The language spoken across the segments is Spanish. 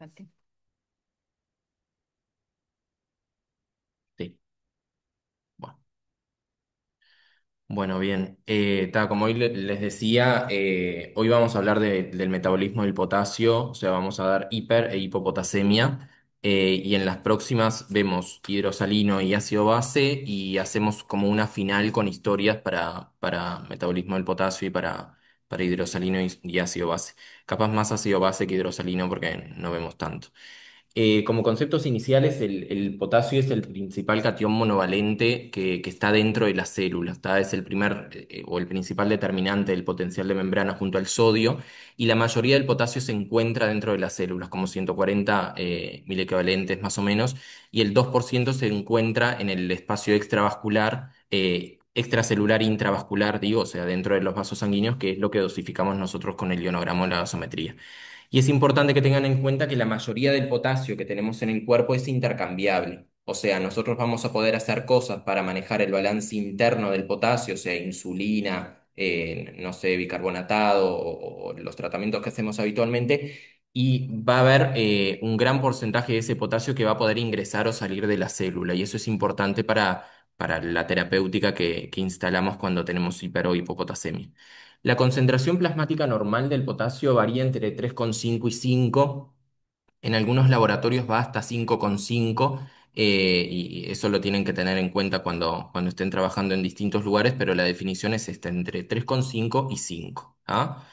Fíjate. Sí, bueno. Bueno, bien. Como hoy les decía, hoy vamos a hablar del metabolismo del potasio, o sea, vamos a dar hiper e hipopotasemia, y en las próximas vemos hidrosalino y ácido base y hacemos como una final con historias para metabolismo del potasio y para hidrosalino y ácido base. Capaz más ácido base que hidrosalino porque no vemos tanto. Como conceptos iniciales, el potasio es el principal catión monovalente que está dentro de las células, ¿tá? Es el primer o el principal determinante del potencial de membrana junto al sodio, y la mayoría del potasio se encuentra dentro de las células, como 140 mil equivalentes más o menos, y el 2% se encuentra en el espacio extravascular, extracelular e intravascular, digo, o sea, dentro de los vasos sanguíneos, que es lo que dosificamos nosotros con el ionogramo de la gasometría. Y es importante que tengan en cuenta que la mayoría del potasio que tenemos en el cuerpo es intercambiable. O sea, nosotros vamos a poder hacer cosas para manejar el balance interno del potasio, o sea, insulina, no sé, bicarbonatado o los tratamientos que hacemos habitualmente. Y va a haber un gran porcentaje de ese potasio que va a poder ingresar o salir de la célula. Y eso es importante para la terapéutica que instalamos cuando tenemos hiper o hipopotasemia. La concentración plasmática normal del potasio varía entre 3,5 y 5. En algunos laboratorios va hasta 5,5, y eso lo tienen que tener en cuenta cuando estén trabajando en distintos lugares, pero la definición es esta, entre 3,5 y 5. ¿Ah?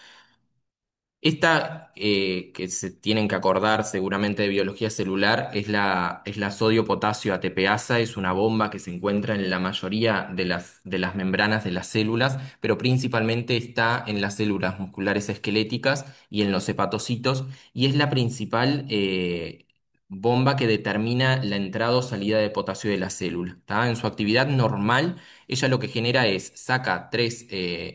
Esta, que se tienen que acordar seguramente de biología celular, es la sodio-potasio ATPasa. Es una bomba que se encuentra en la mayoría de las membranas de las células, pero principalmente está en las células musculares esqueléticas y en los hepatocitos, y es la principal bomba que determina la entrada o salida de potasio de la célula. ¿Tá? En su actividad normal, ella lo que genera es saca tres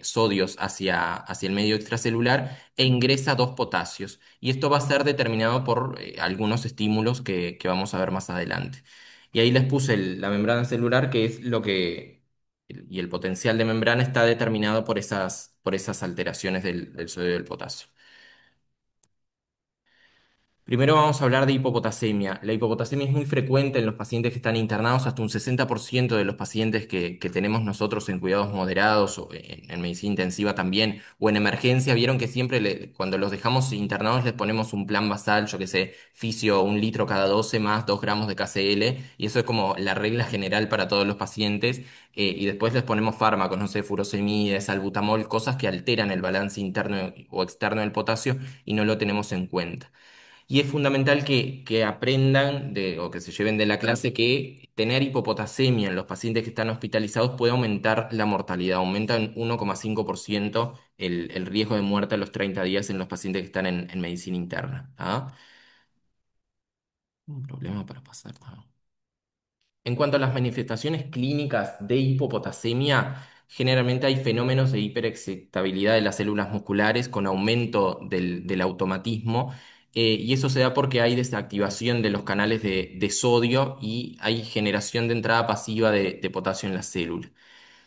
sodios hacia el medio extracelular e ingresa dos potasios. Y esto va a ser determinado por algunos estímulos que vamos a ver más adelante. Y ahí les puse la membrana celular, que es lo que, y el potencial de membrana está determinado por esas alteraciones del sodio y del potasio. Primero vamos a hablar de hipopotasemia. La hipopotasemia es muy frecuente en los pacientes que están internados. Hasta un 60% de los pacientes que tenemos nosotros en cuidados moderados o en medicina intensiva también, o en emergencia, vieron que siempre cuando los dejamos internados les ponemos un plan basal, yo que sé, fisio 1 litro cada 12 más 2 gramos de KCl, y eso es como la regla general para todos los pacientes. Y después les ponemos fármacos, no sé, furosemide, salbutamol, cosas que alteran el balance interno o externo del potasio, y no lo tenemos en cuenta. Y es fundamental que aprendan o que se lleven de la clase que tener hipopotasemia en los pacientes que están hospitalizados puede aumentar la mortalidad. Aumenta en 1,5% el riesgo de muerte a los 30 días en los pacientes que están en medicina interna. ¿Ah? Un problema para pasar. ¿No? En cuanto a las manifestaciones clínicas de hipopotasemia, generalmente hay fenómenos de hiperexcitabilidad de las células musculares con aumento del automatismo, y eso se da porque hay desactivación de los canales de sodio y hay generación de entrada pasiva de potasio en la célula.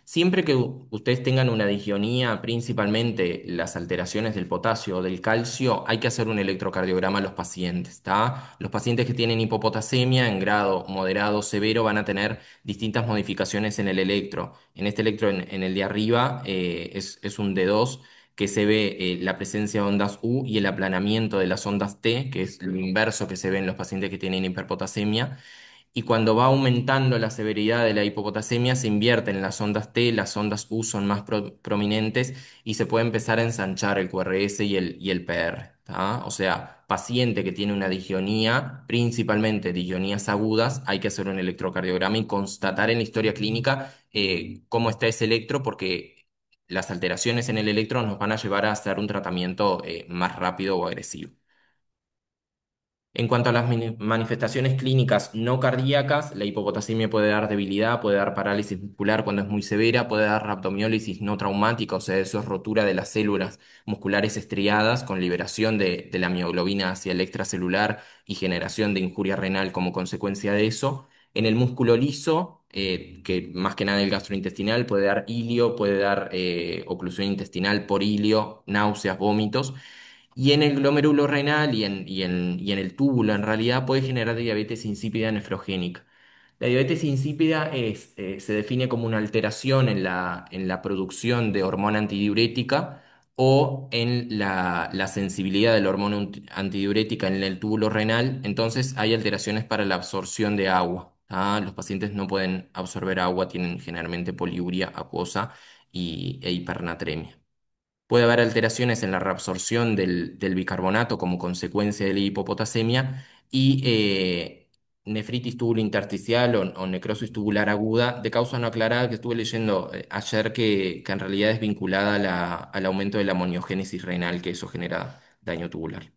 Siempre que ustedes tengan una disgionía, principalmente las alteraciones del potasio o del calcio, hay que hacer un electrocardiograma a los pacientes, ¿está? Los pacientes que tienen hipopotasemia en grado moderado o severo van a tener distintas modificaciones en el electro. En este electro, en el de arriba, es un D2, que se ve la presencia de ondas U y el aplanamiento de las ondas T, que es lo inverso que se ve en los pacientes que tienen hiperpotasemia. Y cuando va aumentando la severidad de la hipopotasemia, se invierten las ondas T, las ondas U son más prominentes, y se puede empezar a ensanchar el QRS y el PR. ¿Tá? O sea, paciente que tiene una disgionía, principalmente disgionías agudas, hay que hacer un electrocardiograma y constatar en la historia clínica cómo está ese electro, porque las alteraciones en el electro nos van a llevar a hacer un tratamiento más rápido o agresivo. En cuanto a las manifestaciones clínicas no cardíacas, la hipopotasemia puede dar debilidad, puede dar parálisis muscular cuando es muy severa, puede dar rhabdomiólisis no traumática, o sea, eso es rotura de las células musculares estriadas con liberación de la mioglobina hacia el extracelular y generación de injuria renal como consecuencia de eso. En el músculo liso, que más que nada el gastrointestinal, puede dar ilio, puede dar oclusión intestinal por ilio, náuseas, vómitos. Y en el glomérulo renal y en el túbulo, en realidad, puede generar diabetes insípida nefrogénica. La diabetes insípida se define como una alteración en la producción de hormona antidiurética o en la sensibilidad de la hormona antidiurética en el túbulo renal. Entonces hay alteraciones para la absorción de agua. Los pacientes no pueden absorber agua, tienen generalmente poliuria acuosa e hipernatremia. Puede haber alteraciones en la reabsorción del bicarbonato como consecuencia de la hipopotasemia y nefritis tubulointersticial o necrosis tubular aguda de causa no aclarada que estuve leyendo ayer que en realidad es vinculada a al aumento de la amoniogénesis renal, que eso genera daño tubular.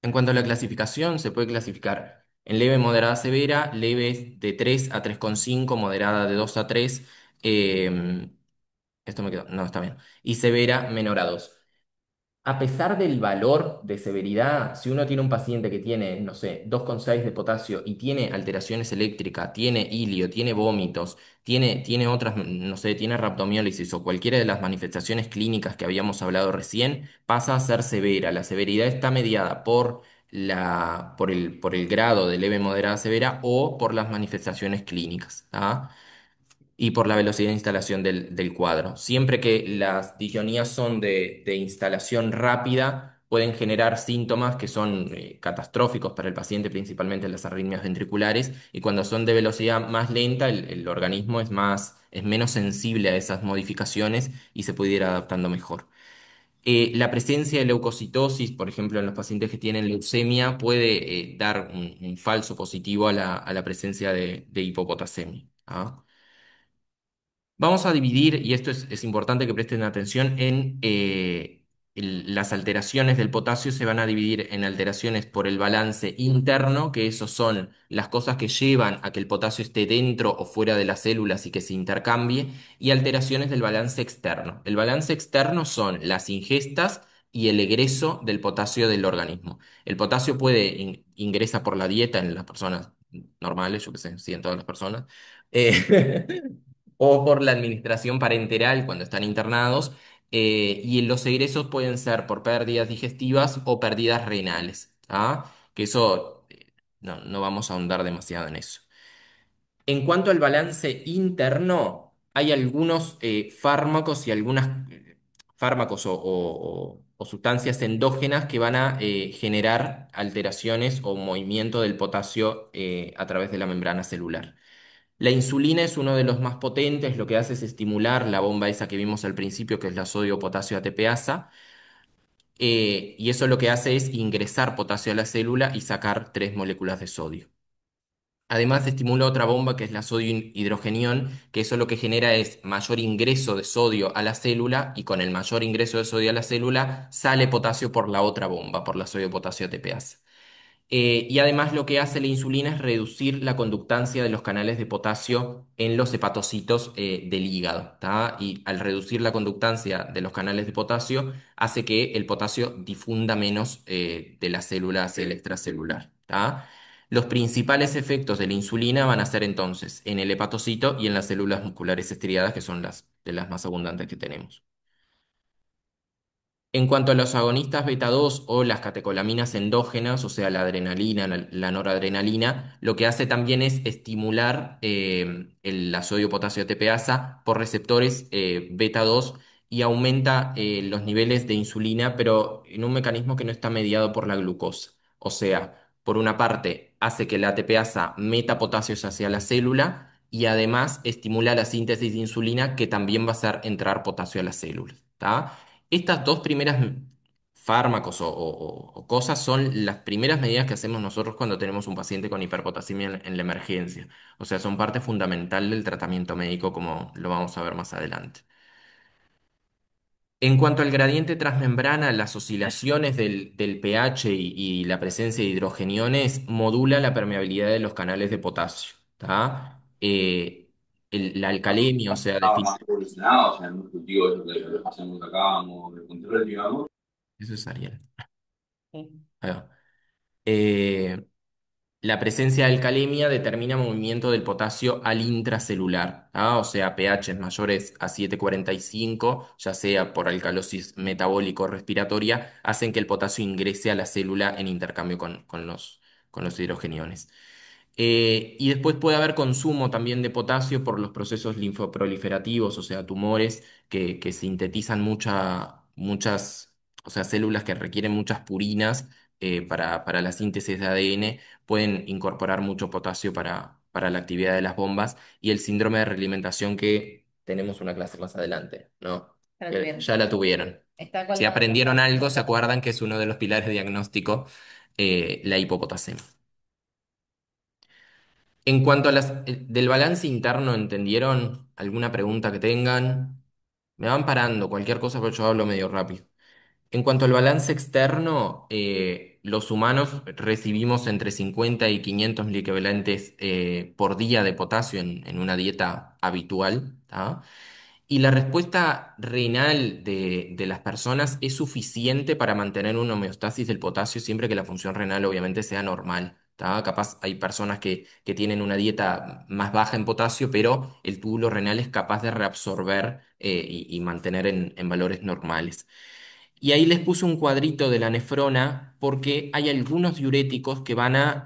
En cuanto a la clasificación, se puede clasificar en leve, moderada, severa, leves de 3 a 3,5, moderada de 2 a 3. Esto me quedó, no, está bien. Y severa, menor a 2. A pesar del valor de severidad, si uno tiene un paciente que tiene, no sé, 2,6 de potasio y tiene alteraciones eléctricas, tiene ilio, tiene vómitos, tiene otras, no sé, tiene rhabdomiólisis o cualquiera de las manifestaciones clínicas que habíamos hablado recién, pasa a ser severa. La severidad está mediada por por el grado de leve, moderada, severa o por las manifestaciones clínicas. Y por la velocidad de instalación del cuadro. Siempre que las disonías son de instalación rápida, pueden generar síntomas que son catastróficos para el paciente, principalmente las arritmias ventriculares, y cuando son de velocidad más lenta, el organismo es menos sensible a esas modificaciones y se puede ir adaptando mejor. La presencia de leucocitosis, por ejemplo, en los pacientes que tienen leucemia, puede dar un falso positivo a a la presencia de hipopotasemia. Vamos a dividir, y esto es importante que presten atención, en las alteraciones del potasio se van a dividir en alteraciones por el balance interno, que esos son las cosas que llevan a que el potasio esté dentro o fuera de las células y que se intercambie, y alteraciones del balance externo. El balance externo son las ingestas y el egreso del potasio del organismo. El potasio ingresa por la dieta en las personas normales, yo qué sé, sí, en todas las personas. O por la administración parenteral cuando están internados, y los egresos pueden ser por pérdidas digestivas o pérdidas renales, que eso no vamos a ahondar demasiado en eso. En cuanto al balance interno, hay algunos fármacos y algunas fármacos o sustancias endógenas que van a generar alteraciones o movimiento del potasio a través de la membrana celular. La insulina es uno de los más potentes, lo que hace es estimular la bomba esa que vimos al principio, que es la sodio-potasio ATPasa, y eso lo que hace es ingresar potasio a la célula y sacar 3 moléculas de sodio. Además, estimula otra bomba que es la sodio-hidrogenión, que eso lo que genera es mayor ingreso de sodio a la célula y con el mayor ingreso de sodio a la célula sale potasio por la otra bomba, por la sodio-potasio ATPasa. Y además lo que hace la insulina es reducir la conductancia de los canales de potasio en los hepatocitos del hígado, ¿tá? Y al reducir la conductancia de los canales de potasio, hace que el potasio difunda menos de la célula hacia el extracelular, ¿tá? Los principales efectos de la insulina van a ser entonces en el hepatocito y en las células musculares estriadas, que son las de las más abundantes que tenemos. En cuanto a los agonistas beta 2 o las catecolaminas endógenas, o sea, la adrenalina, la noradrenalina, lo que hace también es estimular la sodio-potasio ATPasa por receptores beta 2 y aumenta los niveles de insulina, pero en un mecanismo que no está mediado por la glucosa. O sea, por una parte, hace que la ATPasa meta potasios hacia la célula y además estimula la síntesis de insulina que también va a hacer entrar potasio a la célula. ¿Tá? Estas dos primeras fármacos o cosas son las primeras medidas que hacemos nosotros cuando tenemos un paciente con hiperpotasemia en la emergencia. O sea, son parte fundamental del tratamiento médico, como lo vamos a ver más adelante. En cuanto al gradiente transmembrana, las oscilaciones del pH y la presencia de hidrogeniones modula la permeabilidad de los canales de potasio. ¿Tá? La alcalemia, o sea, Estaba más evolucionado, o sea, en un cultivo eso que lo hacemos acá, vamos, de control, digamos. eso es Ariel. Ahí va. Eh, La presencia de alcalemia determina movimiento del potasio al intracelular, ¿ah? O sea, pH mayores a 7,45, ya sea por alcalosis metabólica o respiratoria, hacen que el potasio ingrese a la célula en intercambio con los hidrogeniones. Y después puede haber consumo también de potasio por los procesos linfoproliferativos, o sea, tumores que sintetizan muchas, o sea, células que requieren muchas purinas para la síntesis de ADN, pueden incorporar mucho potasio para la actividad de las bombas y el síndrome de realimentación que tenemos una clase más adelante, ¿no? Ya la Que tuvieron. ya la tuvieron. Está Si colgado. aprendieron algo, se acuerdan que es uno de los pilares de diagnóstico, la hipopotasemia. En cuanto a del balance interno, ¿entendieron? ¿Alguna pregunta que tengan? Me van parando, cualquier cosa, pero yo hablo medio rápido. En cuanto al balance externo, los humanos recibimos entre 50 y 500 miliequivalentes por día de potasio en una dieta habitual, ¿tá? Y la respuesta renal de las personas es suficiente para mantener una homeostasis del potasio siempre que la función renal obviamente sea normal. ¿Tá? Capaz hay personas que tienen una dieta más baja en potasio, pero el túbulo renal es capaz de reabsorber y mantener en valores normales. Y ahí les puse un cuadrito de la nefrona porque hay algunos diuréticos que van a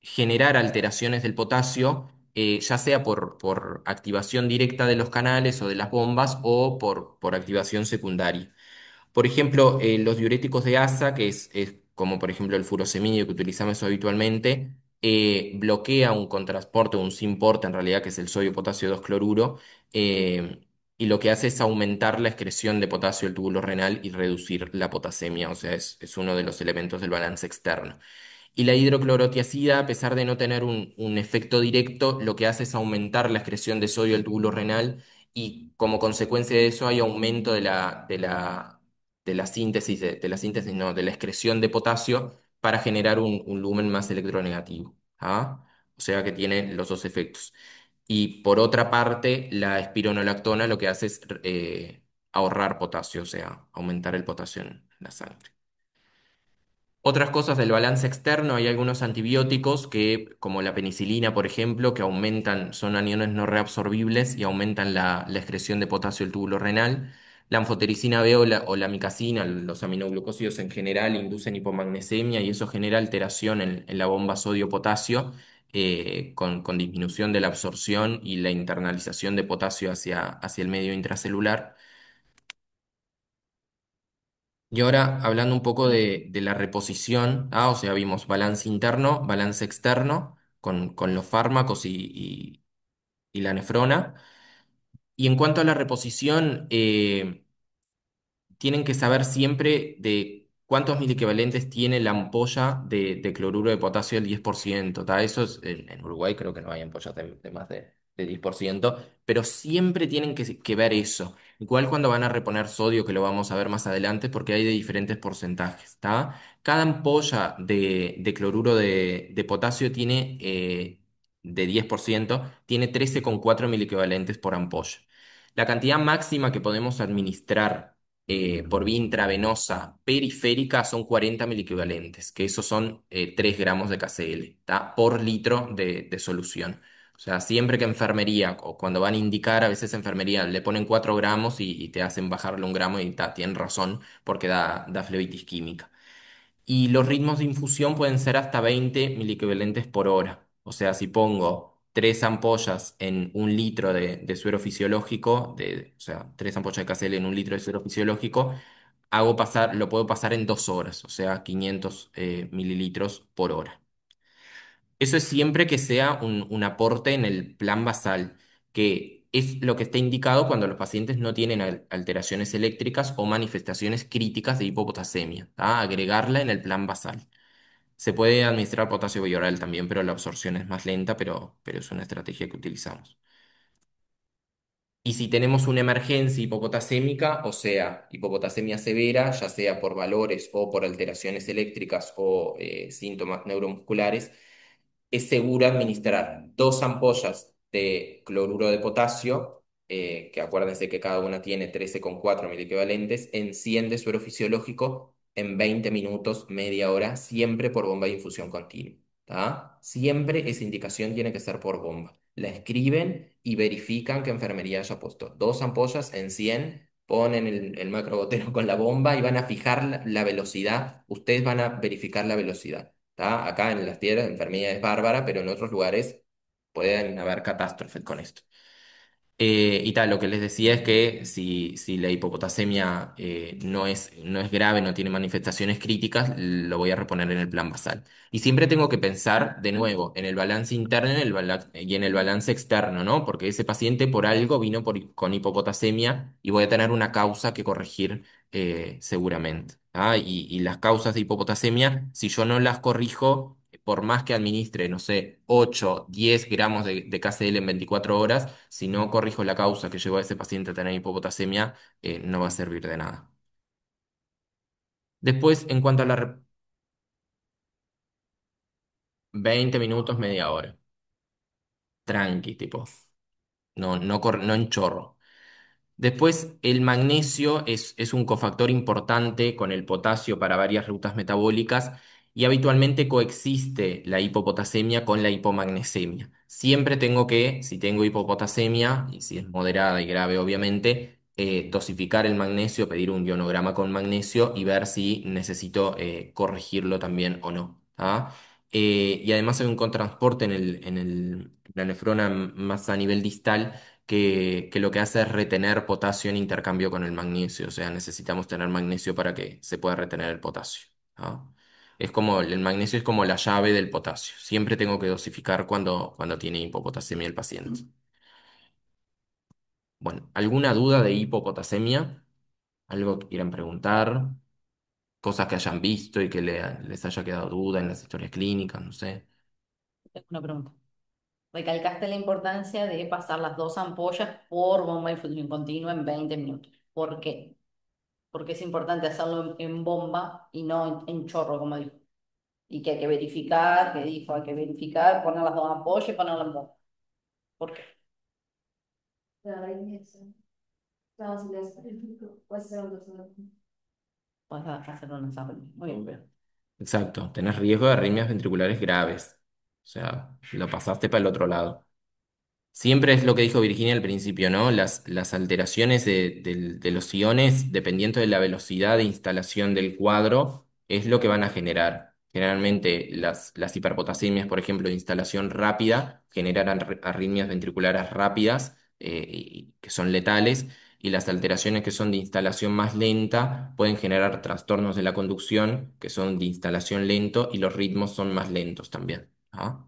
generar alteraciones del potasio, ya sea por activación directa de los canales o de las bombas o por activación secundaria. Por ejemplo, los diuréticos de asa, es como por ejemplo el furosemide que utilizamos habitualmente, bloquea un contrasporte o un SYNPORT, en realidad, que es el sodio-potasio 2 cloruro, eh, y lo que hace es aumentar la excreción de potasio del túbulo renal y reducir la potasemia, o sea, es uno de los elementos del balance externo. Y la hidroclorotiazida, a pesar de no tener un efecto directo, lo que hace es aumentar la excreción de sodio del túbulo renal y como consecuencia de eso hay aumento de la síntesis, no, de la excreción de potasio para generar un lumen más electronegativo. ¿Ah? O sea que tiene los dos efectos. Y por otra parte, la espironolactona lo que hace es ahorrar potasio, o sea, aumentar el potasio en la sangre. Otras cosas del balance externo, hay algunos antibióticos que, como la penicilina, por ejemplo, que aumentan, son aniones no reabsorbibles y aumentan la excreción de potasio del túbulo renal. La anfotericina B o la amicacina, los aminoglucósidos en general, inducen hipomagnesemia y eso genera alteración en la bomba sodio-potasio, con disminución de la absorción y la internalización de potasio hacia el medio intracelular. Y ahora hablando un poco de la reposición, o sea, vimos balance interno, balance externo, con los fármacos y la nefrona. Y en cuanto a la reposición, tienen que saber siempre de cuántos miliequivalentes tiene la ampolla de cloruro de potasio del 10%. ¿Tá? Eso es, en Uruguay creo que no hay ampollas de más de 10%, pero siempre tienen que ver eso. Igual cuando van a reponer sodio, que lo vamos a ver más adelante, porque hay de diferentes porcentajes. ¿Tá? Cada ampolla de cloruro de potasio tiene, de 10%, tiene 13,4 miliequivalentes por ampolla. La cantidad máxima que podemos administrar por vía intravenosa periférica son 40 miliequivalentes, que esos son 3 gramos de KCl, ¿tá? Por litro de solución. O sea, siempre que enfermería, o cuando van a indicar, a veces enfermería le ponen 4 gramos y te hacen bajarle un gramo y tienen razón porque da flebitis química. Y los ritmos de infusión pueden ser hasta 20 miliequivalentes por hora. O sea, si pongo 3 ampollas en un litro de suero fisiológico, o sea, 3 ampollas de KCl en un litro de suero fisiológico, lo puedo pasar en 2 horas, o sea, 500 mililitros por hora. Eso es siempre que sea un aporte en el plan basal, que es lo que está indicado cuando los pacientes no tienen alteraciones eléctricas o manifestaciones críticas de hipopotasemia, ¿tá? Agregarla en el plan basal. Se puede administrar potasio bioral también, pero la absorción es más lenta, pero es una estrategia que utilizamos. Y si tenemos una emergencia hipopotasémica, o sea, hipopotasemia severa, ya sea por valores o por alteraciones eléctricas o síntomas neuromusculares, es seguro administrar 2 ampollas de cloruro de potasio, que acuérdense que cada una tiene 13,4 miliequivalentes, en 100 de suero fisiológico en 20 minutos, media hora, siempre por bomba de infusión continua. ¿tá? Siempre esa indicación tiene que ser por bomba. La escriben y verifican que enfermería haya puesto 2 ampollas en 100, ponen el macrogotero con la bomba y van a fijar la velocidad. Ustedes van a verificar la velocidad, ¿tá? Acá en las piedras, enfermería es bárbara, pero en otros lugares pueden haber catástrofes con esto. Y tal, lo que les decía es que si la hipopotasemia no es grave, no tiene manifestaciones críticas, lo voy a reponer en el plan basal. Y siempre tengo que pensar de nuevo en el balance interno y en el balance externo, ¿no? Porque ese paciente por algo vino con hipopotasemia y voy a tener una causa que corregir seguramente. ¿Ah? Y las causas de hipopotasemia, si yo no las corrijo, por más que administre, no sé, 8 10 gramos de KCl en 24 horas, si no corrijo la causa que llevó a ese paciente a tener hipopotasemia, no va a servir de nada. Después, en cuanto a 20 minutos, media hora. Tranqui, tipo. No en chorro. Después, el magnesio es un cofactor importante con el potasio para varias rutas metabólicas y habitualmente coexiste la hipopotasemia con la hipomagnesemia. Siempre tengo que, si tengo hipopotasemia, y si es moderada y grave obviamente, dosificar el magnesio, pedir un ionograma con magnesio y ver si necesito corregirlo también o no. ¿Ah? Y además hay un contransporte en la nefrona más a nivel distal que lo que hace es retener potasio en intercambio con el magnesio. O sea, necesitamos tener magnesio para que se pueda retener el potasio. ¿Ah? Es como, el magnesio es como la llave del potasio. Siempre tengo que dosificar cuando tiene hipopotasemia el paciente. Bueno, ¿alguna duda de hipopotasemia? ¿Algo que quieran preguntar? Cosas que hayan visto y que les haya quedado duda en las historias clínicas, no sé. Tengo una pregunta. Recalcaste la importancia de pasar las 2 ampollas por bomba de infusión continua en 20 minutos. ¿Por qué? Porque es importante hacerlo en bomba y no en chorro, como dijo. Y que hay que verificar, que dijo, hay que verificar, poner las 2 ampollas y ponerlas en bomba. ¿Por qué? Puedes hacer un examen. Muy bien. Exacto, tenés riesgo de arritmias ventriculares graves. O sea, lo pasaste para el otro lado. Siempre es lo que dijo Virginia al principio, ¿no? Las alteraciones de los iones, dependiendo de la velocidad de instalación del cuadro, es lo que van a generar. Generalmente las hiperpotasemias, por ejemplo, de instalación rápida, generan arritmias ventriculares rápidas, que son letales, y las alteraciones que son de instalación más lenta pueden generar trastornos de la conducción, que son de instalación lento, y los ritmos son más lentos también. ¿Ah?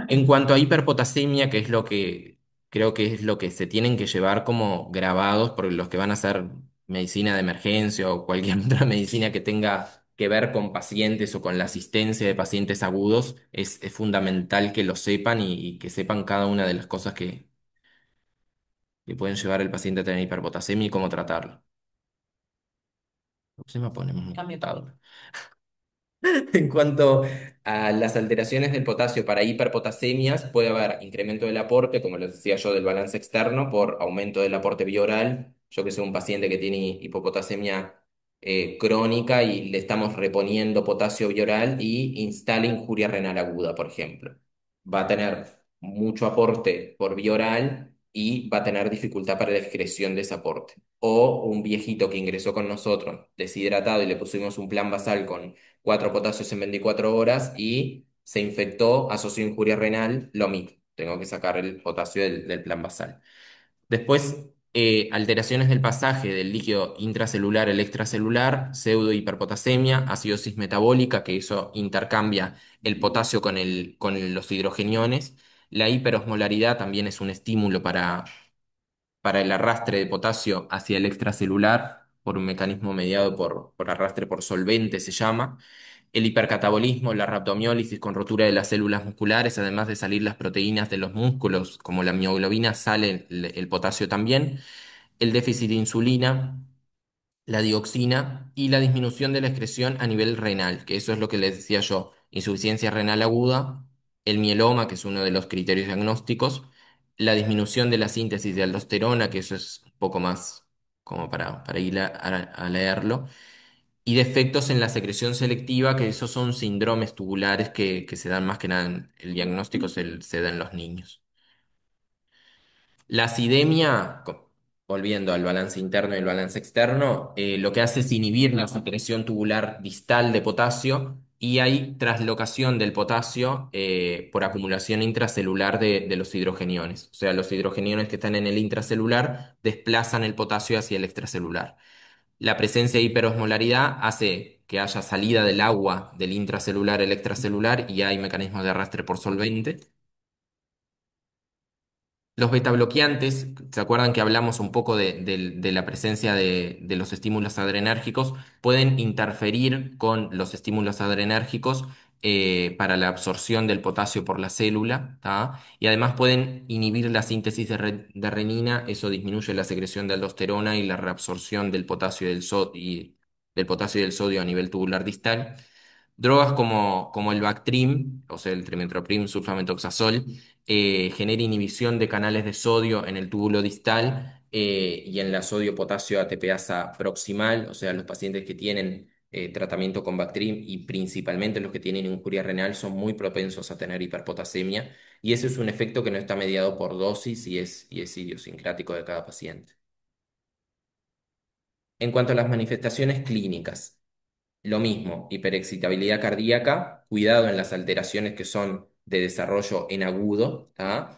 En cuanto a hiperpotasemia, que es lo que creo que es lo que se tienen que llevar como grabados por los que van a hacer medicina de emergencia o cualquier otra medicina que tenga que ver con pacientes o con la asistencia de pacientes agudos, es fundamental que lo sepan y que sepan cada una de las cosas que pueden llevar al paciente a tener hiperpotasemia y cómo tratarlo. Se me pone muy Cambio. complicado. En cuanto a las alteraciones del potasio para hiperpotasemias, puede haber incremento del aporte, como les decía yo, del balance externo por aumento del aporte bioral. Yo que soy un paciente que tiene hipopotasemia crónica y le estamos reponiendo potasio bioral y instala injuria renal aguda, por ejemplo. Va a tener mucho aporte por vía oral y va a tener dificultad para la excreción de ese aporte. O un viejito que ingresó con nosotros deshidratado y le pusimos un plan basal con 4 potasios en 24 horas y se infectó, asoció injuria renal, lo mismo. Tengo que sacar el potasio del plan basal. Después, alteraciones del pasaje del líquido intracelular al extracelular, pseudohiperpotasemia, acidosis metabólica, que eso intercambia el potasio con los hidrogeniones. La hiperosmolaridad también es un estímulo para el arrastre de potasio hacia el extracelular por un mecanismo mediado por arrastre por solvente, se llama. El hipercatabolismo, la rhabdomiólisis con rotura de las células musculares, además de salir las proteínas de los músculos, como la mioglobina, sale el potasio también. El déficit de insulina, la dioxina y la disminución de la excreción a nivel renal, que eso es lo que les decía yo, insuficiencia renal aguda, el mieloma, que es uno de los criterios diagnósticos, la disminución de la síntesis de aldosterona, que eso es un poco más como para ir a leerlo, y defectos en la secreción selectiva, que esos son síndromes tubulares que se dan más que nada, el diagnóstico se da en los niños. La acidemia, volviendo al balance interno y el balance externo, lo que hace es inhibir la secreción tubular distal de potasio y hay traslocación del potasio por acumulación intracelular de los hidrogeniones. O sea, los hidrogeniones que están en el intracelular desplazan el potasio hacia el extracelular. La presencia de hiperosmolaridad hace que haya salida del agua del intracelular al extracelular y hay mecanismos de arrastre por solvente. Los betabloqueantes, ¿se acuerdan que hablamos un poco de la presencia de los estímulos adrenérgicos? Pueden interferir con los estímulos adrenérgicos para la absorción del potasio por la célula, ¿tá? Y además pueden inhibir la síntesis de renina, eso disminuye la secreción de aldosterona y la reabsorción del potasio del potasio y del sodio a nivel tubular distal. Drogas como el Bactrim, o sea, el trimethoprim sulfamethoxazol, genera inhibición de canales de sodio en el túbulo distal y en la sodio-potasio ATPasa proximal, o sea, los pacientes que tienen tratamiento con Bactrim y principalmente los que tienen injuria renal son muy propensos a tener hiperpotasemia y ese es un efecto que no está mediado por dosis y es idiosincrático de cada paciente. En cuanto a las manifestaciones clínicas, lo mismo, hiperexcitabilidad cardíaca, cuidado en las alteraciones que son de desarrollo en agudo, ¿tá?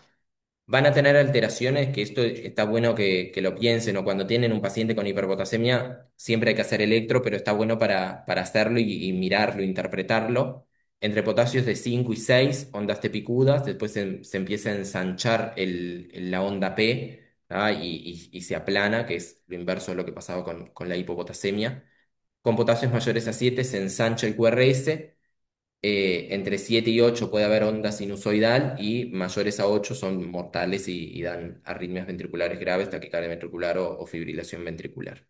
Van a tener alteraciones, que esto está bueno que lo piensen, o cuando tienen un paciente con hiperpotasemia, siempre hay que hacer electro, pero está bueno para hacerlo y mirarlo, interpretarlo. Entre potasios de 5 y 6 ondas T picudas, después se empieza a ensanchar la onda P, ¿tá? Y se aplana, que es lo inverso de lo que pasaba con la hipopotasemia. Con potasios mayores a 7 se ensancha el QRS, entre 7 y 8 puede haber onda sinusoidal y mayores a 8 son mortales y dan arritmias ventriculares graves, taquicardia ventricular o fibrilación ventricular.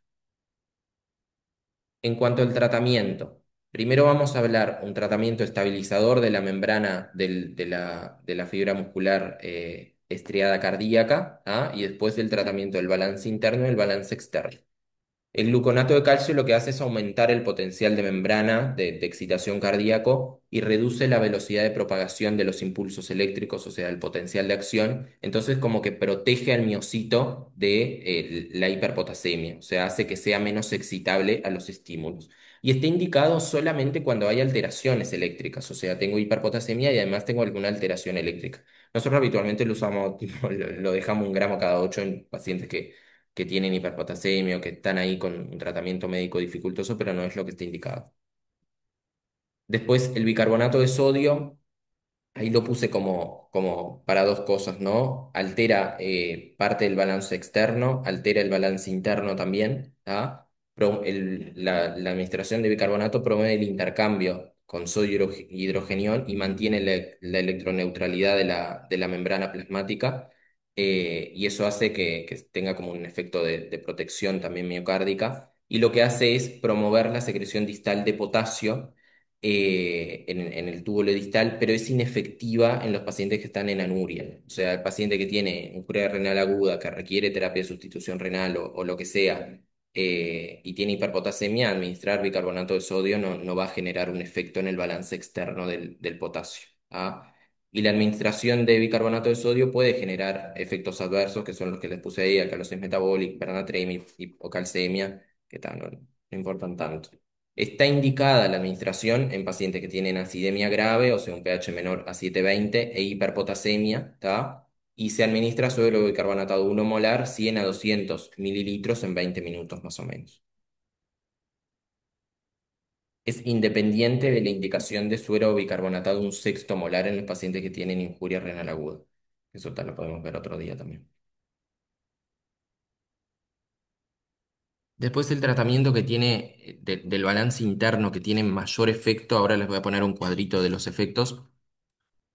En cuanto al tratamiento, primero vamos a hablar un tratamiento estabilizador de la membrana de la fibra muscular estriada cardíaca, ¿ah? Y después del tratamiento del balance interno y el balance externo. El gluconato de calcio lo que hace es aumentar el potencial de membrana de excitación cardíaco y reduce la velocidad de propagación de los impulsos eléctricos, o sea, el potencial de acción. Entonces, como que protege al miocito de la hiperpotasemia, o sea, hace que sea menos excitable a los estímulos. Y está indicado solamente cuando hay alteraciones eléctricas, o sea, tengo hiperpotasemia y además tengo alguna alteración eléctrica. Nosotros habitualmente lo usamos, tipo, lo dejamos 1 gramo cada 8 en pacientes que tienen hiperpotasemia o que están ahí con un tratamiento médico dificultoso, pero no es lo que está indicado. Después, el bicarbonato de sodio. Ahí lo puse como para dos cosas, ¿no? Altera parte del balance externo, altera el balance interno también, ¿tá? La administración de bicarbonato promueve el intercambio con sodio hidrogenión y mantiene la electroneutralidad de la membrana plasmática, y eso hace que tenga como un efecto de protección también miocárdica y lo que hace es promover la secreción distal de potasio en el túbulo distal, pero es inefectiva en los pacientes que están en anuria. O sea, el paciente que tiene injuria renal aguda, que requiere terapia de sustitución renal o lo que sea, y tiene hiperpotasemia, administrar bicarbonato de sodio no va a generar un efecto en el balance externo del potasio. ¿Ah? Y la administración de bicarbonato de sodio puede generar efectos adversos, que son los que les puse ahí, alcalosis metabólica, hipernatremia, hipocalcemia, que tal, no importan tanto. Está indicada la administración en pacientes que tienen acidemia grave, o sea, un pH menor a 7,20 e hiperpotasemia, ¿tá? Y se administra suero bicarbonatado 1 molar, 100 a 200 mililitros en 20 minutos más o menos. Es independiente de la indicación de suero bicarbonatado 1/6 molar en los pacientes que tienen injuria renal aguda. Eso tal lo podemos ver otro día también. Después el tratamiento que tiene del balance interno que tiene mayor efecto, ahora les voy a poner un cuadrito de los efectos,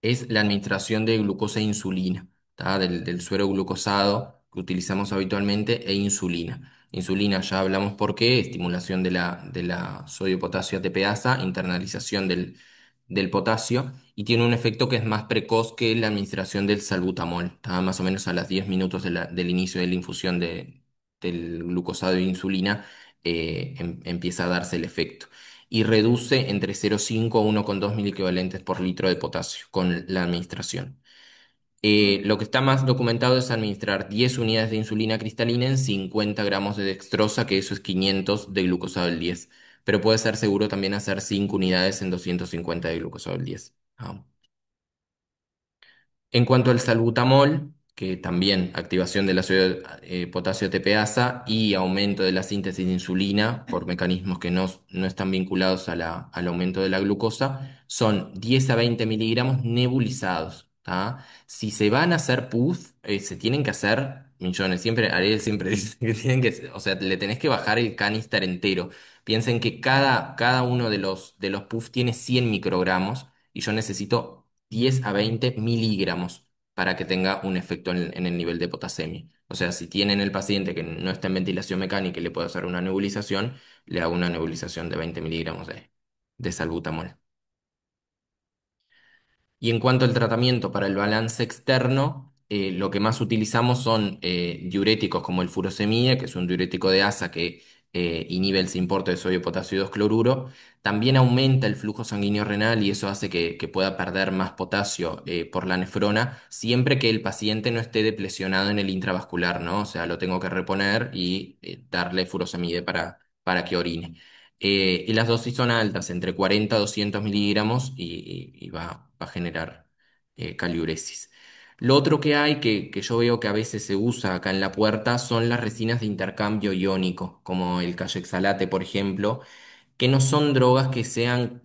es la administración de glucosa e insulina, ¿tá? Del suero glucosado que utilizamos habitualmente e insulina. Insulina ya hablamos por qué, estimulación de la sodio-potasio ATPasa, internalización del potasio y tiene un efecto que es más precoz que la administración del salbutamol, ¿tá? Más o menos a las 10 minutos del inicio de la infusión del glucosado de insulina, empieza a darse el efecto. Y reduce entre 0,5 a 1,2 miliequivalentes por litro de potasio con la administración. Lo que está más documentado es administrar 10 unidades de insulina cristalina en 50 gramos de dextrosa, que eso es 500 de glucosado 10. Pero puede ser seguro también hacer 5 unidades en 250 de glucosado 10. En cuanto al salbutamol, que también activación del ácido potasio TPasa y aumento de la síntesis de insulina por mecanismos que no están vinculados a al aumento de la glucosa, son 10 a 20 miligramos nebulizados. ¿Tá? Si se van a hacer puff, se tienen que hacer millones. Siempre, Ariel siempre dice que tienen que, o sea, le tenés que bajar el canister entero. Piensen que cada uno de los puff tiene 100 microgramos y yo necesito 10 a 20 miligramos para que tenga un efecto en el nivel de potasemia. O sea, si tienen el paciente que no está en ventilación mecánica y le puedo hacer una nebulización, le hago una nebulización de 20 miligramos de salbutamol. Y en cuanto al tratamiento para el balance externo, lo que más utilizamos son diuréticos como el furosemide, que es un diurético de asa que inhibe el simporte de sodio, potasio y 2 cloruro. También aumenta el flujo sanguíneo renal y eso hace que pueda perder más potasio por la nefrona, siempre que el paciente no esté deplesionado en el intravascular, ¿no? O sea, lo tengo que reponer y darle furosemide para que orine. Y las dosis son altas, entre 40 a 200 miligramos, y va a generar caliuresis. Lo otro que hay, que yo veo que a veces se usa acá en la puerta, son las resinas de intercambio iónico, como el cayoxalate, por ejemplo, que no son drogas que sean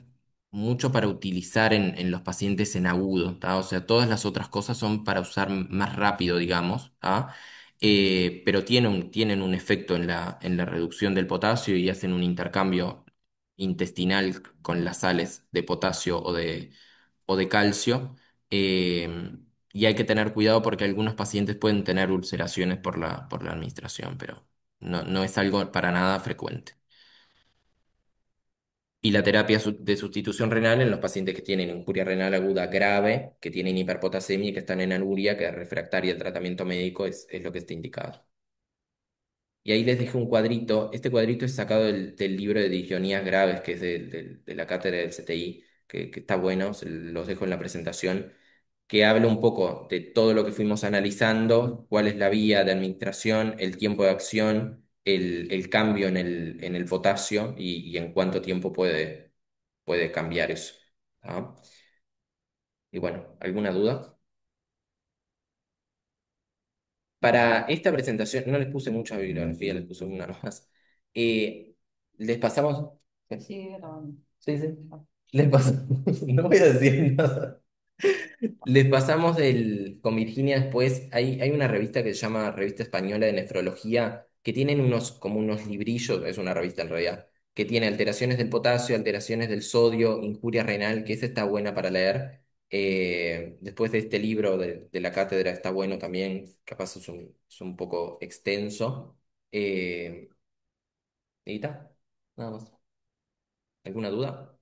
mucho para utilizar en los pacientes en agudo, ¿tá? O sea, todas las otras cosas son para usar más rápido, digamos, ¿tá? Pero tienen un efecto en la reducción del potasio y hacen un intercambio intestinal con las sales de potasio o de calcio. eh, y hay que tener cuidado porque algunos pacientes pueden tener ulceraciones por la administración, pero no es algo para nada frecuente. Y la terapia de sustitución renal en los pacientes que tienen injuria renal aguda grave, que tienen hiperpotasemia y que están en anuria, que es refractaria al tratamiento médico, es lo que está indicado. Y ahí les dejé un cuadrito. Este cuadrito es sacado del libro de Disgionías Graves, que es de la cátedra del CTI, que está bueno, se los dejo en la presentación, que habla un poco de todo lo que fuimos analizando, cuál es la vía de administración, el tiempo de acción, el cambio en el potasio y en cuánto tiempo puede cambiar eso. ¿Ah? Y bueno, ¿alguna duda? Para esta presentación, no les puse mucha bibliografía, les puse una nomás. Les pasamos. Sí, grabando. Sí, sí. Les pasamos. No voy a decir nada. Les pasamos con Virginia después. Hay una revista que se llama Revista Española de Nefrología, que tienen como unos librillos, es una revista en realidad, que tiene alteraciones del potasio, alteraciones del sodio, injuria renal, que esa está buena para leer. Después de este libro de la cátedra está bueno también, capaz es un poco extenso. Y está, nada más. ¿Alguna duda?